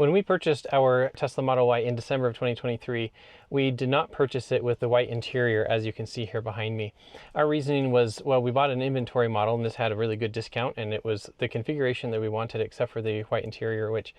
When we purchased our Tesla Model Y in December of 2023, we did not purchase it with the white interior, as you can see here behind me. Our reasoning was, well, we bought an inventory model and this had a really good discount, and it was the configuration that we wanted except for the white interior, which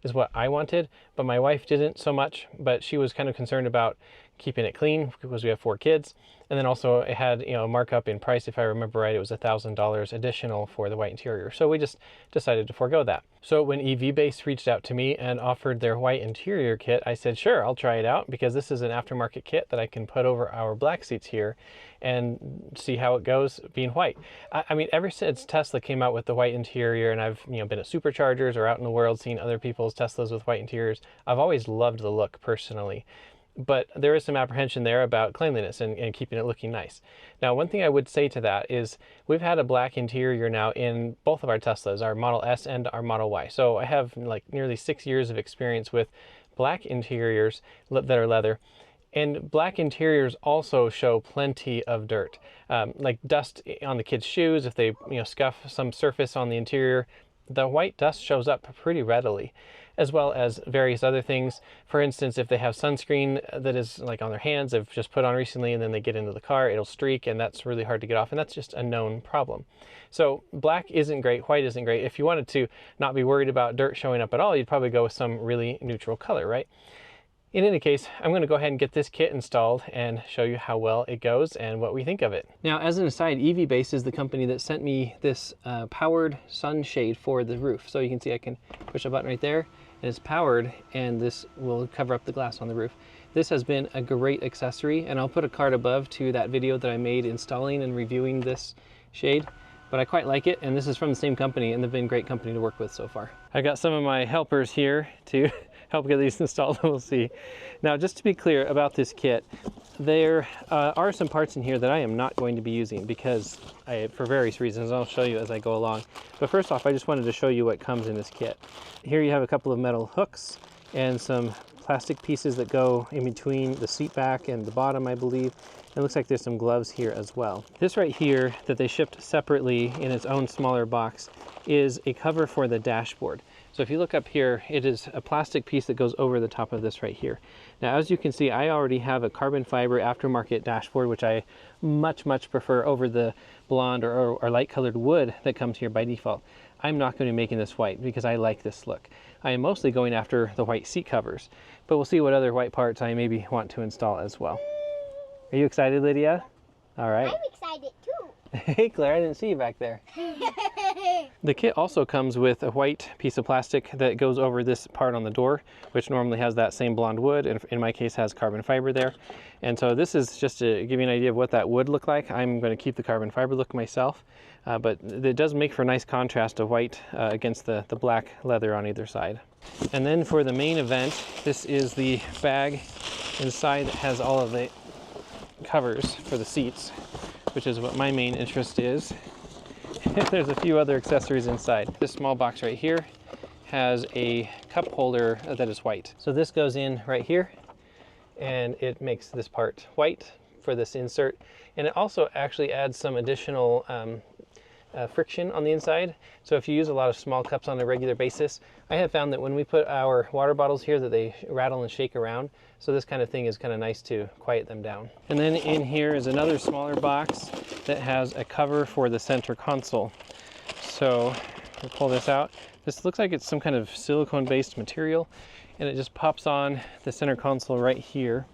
is what I wanted, but my wife didn't so much. But she was kind of concerned about keeping it clean because we have 4 kids. And then also it had, a markup in price. If I remember right, it was $1,000 additional for the white interior. So we just decided to forego that. So when EVBASE reached out to me and offered their white interior kit, I said, sure, I'll try it out, because this is an aftermarket kit that I can put over our black seats here and see how it goes being white. I mean, ever since Tesla came out with the white interior, and I've been at superchargers or out in the world seeing other people's Teslas with white interiors, I've always loved the look personally. But there is some apprehension there about cleanliness and keeping it looking nice. Now, one thing I would say to that is we've had a black interior now in both of our Teslas, our Model S and our Model Y. So I have like nearly 6 years of experience with black interiors that are leather. And black interiors also show plenty of dirt, like dust on the kids' shoes. If they scuff some surface on the interior, the white dust shows up pretty readily, as well as various other things. For instance, if they have sunscreen that is like on their hands, they've just put on recently, and then they get into the car, it'll streak, and that's really hard to get off, and that's just a known problem. So black isn't great, white isn't great. If you wanted to not be worried about dirt showing up at all, you'd probably go with some really neutral color, right? In any case, I'm going to go ahead and get this kit installed and show you how well it goes and what we think of it. Now, as an aside, EVBASE is the company that sent me this powered sunshade for the roof. So you can see I can push a button right there, and it's powered, and this will cover up the glass on the roof. This has been a great accessory, and I'll put a card above to that video that I made installing and reviewing this shade. But I quite like it, and this is from the same company, and they've been a great company to work with so far. I got some of my helpers here to help get these installed, we'll see. Now, just to be clear about this kit, there are some parts in here that I am not going to be using because for various reasons. I'll show you as I go along. But first off, I just wanted to show you what comes in this kit. Here you have a couple of metal hooks and some plastic pieces that go in between the seat back and the bottom, I believe. It looks like there's some gloves here as well. This right here that they shipped separately in its own smaller box is a cover for the dashboard. So if you look up here, it is a plastic piece that goes over the top of this right here. Now, as you can see, I already have a carbon fiber aftermarket dashboard, which I much prefer over the blonde or light colored wood that comes here by default. I'm not going to be making this white because I like this look. I am mostly going after the white seat covers, but we'll see what other white parts I maybe want to install as well. Are you excited, Lydia? All right. I'm excited too. Hey, Claire, I didn't see you back there. The kit also comes with a white piece of plastic that goes over this part on the door, which normally has that same blonde wood, and in my case has carbon fiber there. And so this is just to give you an idea of what that would look like. I'm going to keep the carbon fiber look myself, but it does make for a nice contrast of white against the black leather on either side. And then for the main event, this is the bag inside that has all of the covers for the seats, which is what my main interest is. There's a few other accessories inside. This small box right here has a cup holder that is white. So this goes in right here, and it makes this part white for this insert. And it also actually adds some additional friction on the inside. So if you use a lot of small cups on a regular basis, I have found that when we put our water bottles here that they rattle and shake around. So this kind of thing is kind of nice to quiet them down. And then in here is another smaller box that has a cover for the center console. So we'll pull this out. This looks like it's some kind of silicone based material, and it just pops on the center console right here.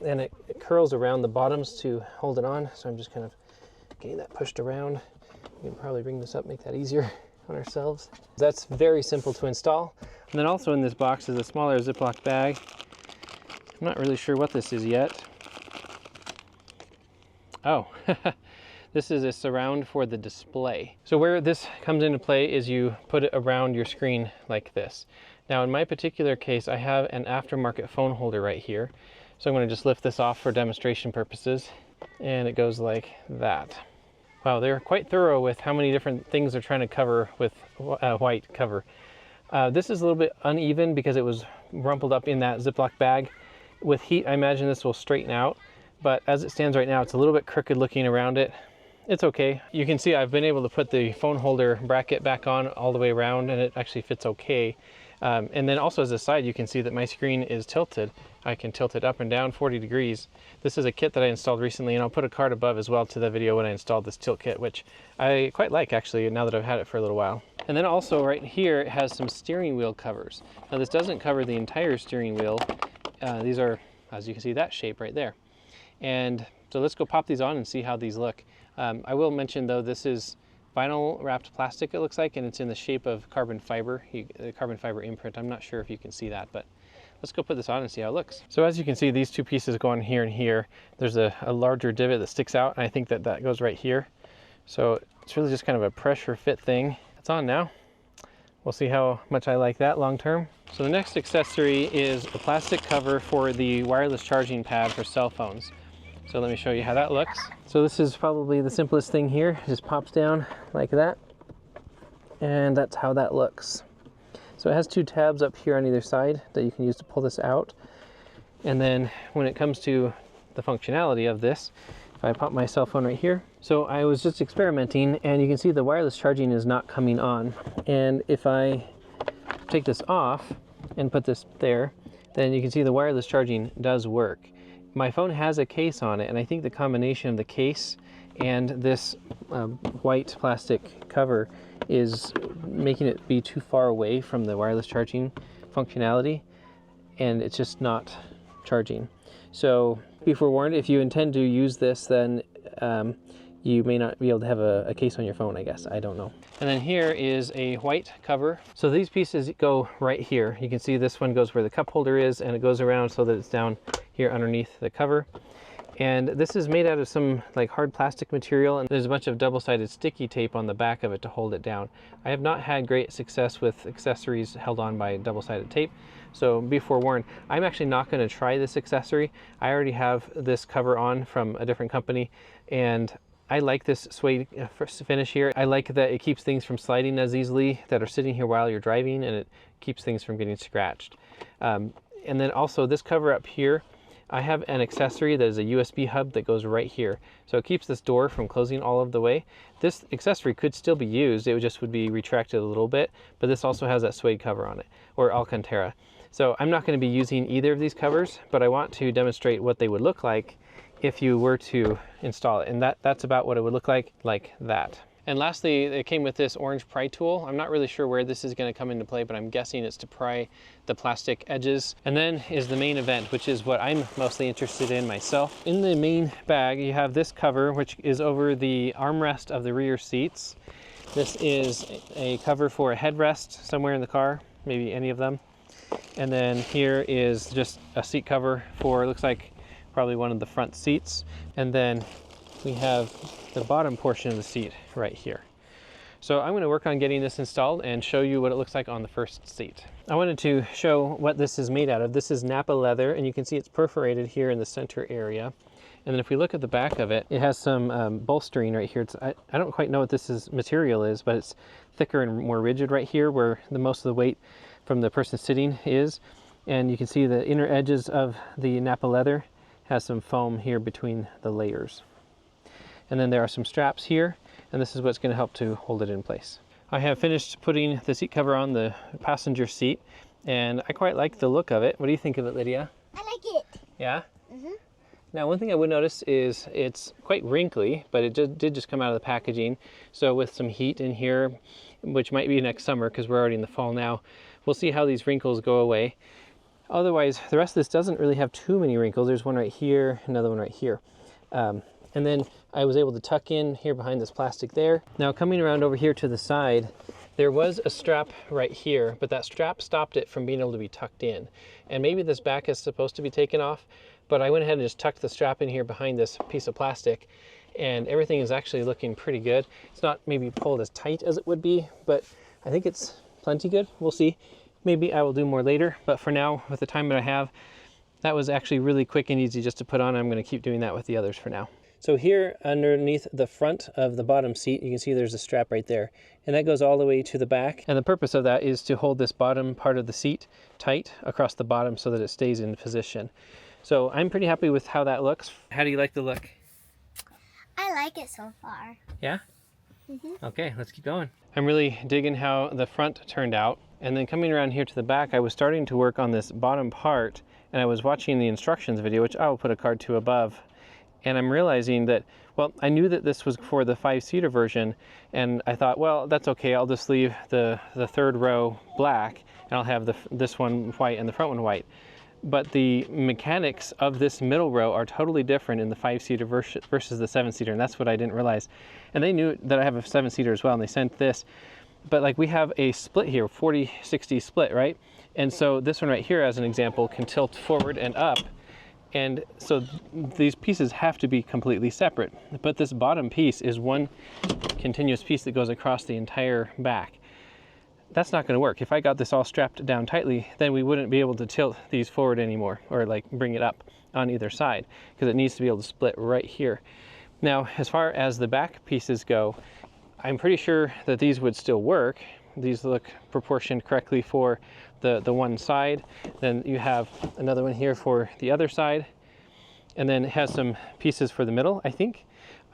And it curls around the bottoms to hold it on. So I'm just kind of getting that pushed around. We can probably bring this up, make that easier on ourselves. That's very simple to install. And then also in this box is a smaller Ziploc bag. I'm not really sure what this is yet. Oh, this is a surround for the display. So where this comes into play is you put it around your screen like this. Now in my particular case, I have an aftermarket phone holder right here. So I'm going to just lift this off for demonstration purposes, and it goes like that. Wow, they're quite thorough with how many different things they're trying to cover with white cover. This is a little bit uneven because it was rumpled up in that Ziploc bag. With heat, I imagine this will straighten out, but as it stands right now, it's a little bit crooked looking around it. It's okay. You can see I've been able to put the phone holder bracket back on all the way around, and it actually fits okay. And then also as a side, you can see that my screen is tilted. I can tilt it up and down 40 degrees. This is a kit that I installed recently, and I'll put a card above as well to the video when I installed this tilt kit, which I quite like actually now that I've had it for a little while. And then also right here it has some steering wheel covers. Now this doesn't cover the entire steering wheel. These are, as you can see, that shape right there. And so let's go pop these on and see how these look. I will mention though, this is vinyl wrapped plastic, it looks like, and it's in the shape of carbon fiber, the carbon fiber imprint. I'm not sure if you can see that, but let's go put this on and see how it looks. So as you can see, these two pieces go on here and here. There's a larger divot that sticks out, and I think that that goes right here. So it's really just kind of a pressure fit thing. It's on now. We'll see how much I like that long term. So the next accessory is a plastic cover for the wireless charging pad for cell phones. So let me show you how that looks. So this is probably the simplest thing here. It just pops down like that. And that's how that looks. So it has two tabs up here on either side that you can use to pull this out. And then when it comes to the functionality of this, if I pop my cell phone right here. So I was just experimenting, and you can see the wireless charging is not coming on. And if I take this off and put this there, then you can see the wireless charging does work. My phone has a case on it, and I think the combination of the case and this white plastic cover is making it be too far away from the wireless charging functionality, and it's just not charging. So be forewarned, if you intend to use this, then you may not be able to have a case on your phone, I guess. I don't know. And then here is a white cover. So these pieces go right here. You can see this one goes where the cup holder is, and it goes around so that it's down here underneath the cover. And this is made out of some like hard plastic material, and there's a bunch of double-sided sticky tape on the back of it to hold it down. I have not had great success with accessories held on by double-sided tape, so be forewarned. I'm actually not going to try this accessory. I already have this cover on from a different company, and I like this suede finish here. I like that it keeps things from sliding as easily that are sitting here while you're driving, and it keeps things from getting scratched. And then also this cover up here, I have an accessory that is a USB hub that goes right here. So it keeps this door from closing all of the way. This accessory could still be used. It just would be retracted a little bit, but this also has that suede cover on it, or Alcantara. So I'm not going to be using either of these covers, but I want to demonstrate what they would look like if you were to install it. And that's about what it would look like that. And lastly, it came with this orange pry tool. I'm not really sure where this is going to come into play, but I'm guessing it's to pry the plastic edges. And then is the main event, which is what I'm mostly interested in myself. In the main bag, you have this cover, which is over the armrest of the rear seats. This is a cover for a headrest somewhere in the car, maybe any of them. And then here is just a seat cover for, looks like probably one of the front seats. And then we have the bottom portion of the seat right here. So I'm going to work on getting this installed and show you what it looks like on the first seat. I wanted to show what this is made out of. This is Napa leather, and you can see it's perforated here in the center area. And then if we look at the back of it, it has some bolstering right here. I don't quite know what this material is, but it's thicker and more rigid right here where the most of the weight from the person sitting is. And you can see the inner edges of the Napa leather has some foam here between the layers. And then there are some straps here, and this is what's going to help to hold it in place. I have finished putting the seat cover on the passenger seat, and I quite like the look of it. What do you think of it, Lydia? I like it. Yeah? Mm-hmm. Now, one thing I would notice is it's quite wrinkly, but it did just come out of the packaging. So with some heat in here, which might be next summer because we're already in the fall now, we'll see how these wrinkles go away. Otherwise, the rest of this doesn't really have too many wrinkles. There's one right here, another one right here. And then I was able to tuck in here behind this plastic there. Now coming around over here to the side, there was a strap right here, but that strap stopped it from being able to be tucked in. And maybe this back is supposed to be taken off, but I went ahead and just tucked the strap in here behind this piece of plastic, and everything is actually looking pretty good. It's not maybe pulled as tight as it would be, but I think it's plenty good. We'll see. Maybe I will do more later, but for now, with the time that I have, that was actually really quick and easy just to put on. I'm going to keep doing that with the others for now. So here underneath the front of the bottom seat, you can see there's a strap right there, and that goes all the way to the back. And the purpose of that is to hold this bottom part of the seat tight across the bottom so that it stays in position. So I'm pretty happy with how that looks. How do you like the look? I like it so far. Yeah? Mm-hmm. Okay, let's keep going. I'm really digging how the front turned out. And then coming around here to the back, I was starting to work on this bottom part, and I was watching the instructions video, which I will put a card to above. And I'm realizing that, well, I knew that this was for the 5-seater version, and I thought, well, that's okay. I'll just leave the third row black, and I'll have this one white and the front one white. But the mechanics of this middle row are totally different in the 5-seater versus the 7-seater, and that's what I didn't realize. And they knew that I have a 7-seater as well, and they sent this. But like we have a split here, 40-60 split, right? And so this one right here, as an example, can tilt forward and up. And so these pieces have to be completely separate. But this bottom piece is one continuous piece that goes across the entire back. That's not going to work. If I got this all strapped down tightly, then we wouldn't be able to tilt these forward anymore, or like bring it up on either side, because it needs to be able to split right here. Now, as far as the back pieces go, I'm pretty sure that these would still work. These look proportioned correctly for the one side. Then you have another one here for the other side. And then it has some pieces for the middle, I think.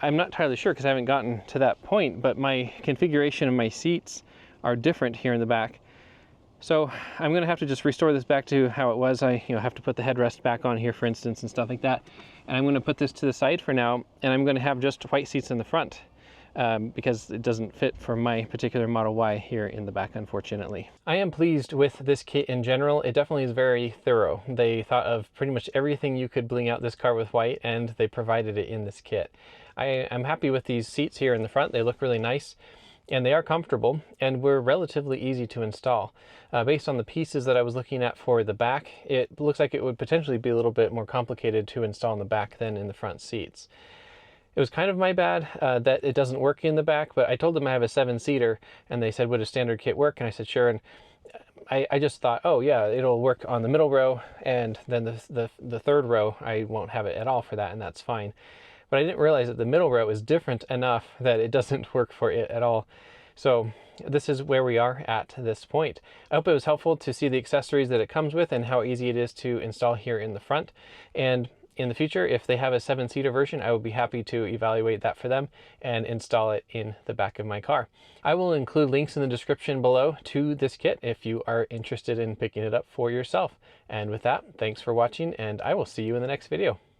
I'm not entirely sure because I haven't gotten to that point, but my configuration of my seats are different here in the back. So I'm going to have to just restore this back to how it was. I have to put the headrest back on here, for instance, and stuff like that. And I'm going to put this to the side for now, and I'm going to have just white seats in the front. Because it doesn't fit for my particular Model Y here in the back, unfortunately. I am pleased with this kit in general. It definitely is very thorough. They thought of pretty much everything you could bling out this car with white, and they provided it in this kit. I am happy with these seats here in the front. They look really nice, and they are comfortable, and were relatively easy to install. Based on the pieces that I was looking at for the back, it looks like it would potentially be a little bit more complicated to install in the back than in the front seats. It was kind of my bad that it doesn't work in the back, but I told them I have a 7-seater, and they said, would a standard kit work? And I said, sure. And I just thought, oh yeah, it'll work on the middle row, and then the third row, I won't have it at all for that, and that's fine. But I didn't realize that the middle row is different enough that it doesn't work for it at all. So this is where we are at this point. I hope it was helpful to see the accessories that it comes with and how easy it is to install here in the front. And in the future, if they have a 7-seater version, I would be happy to evaluate that for them and install it in the back of my car. I will include links in the description below to this kit if you are interested in picking it up for yourself. And with that, thanks for watching, and I will see you in the next video.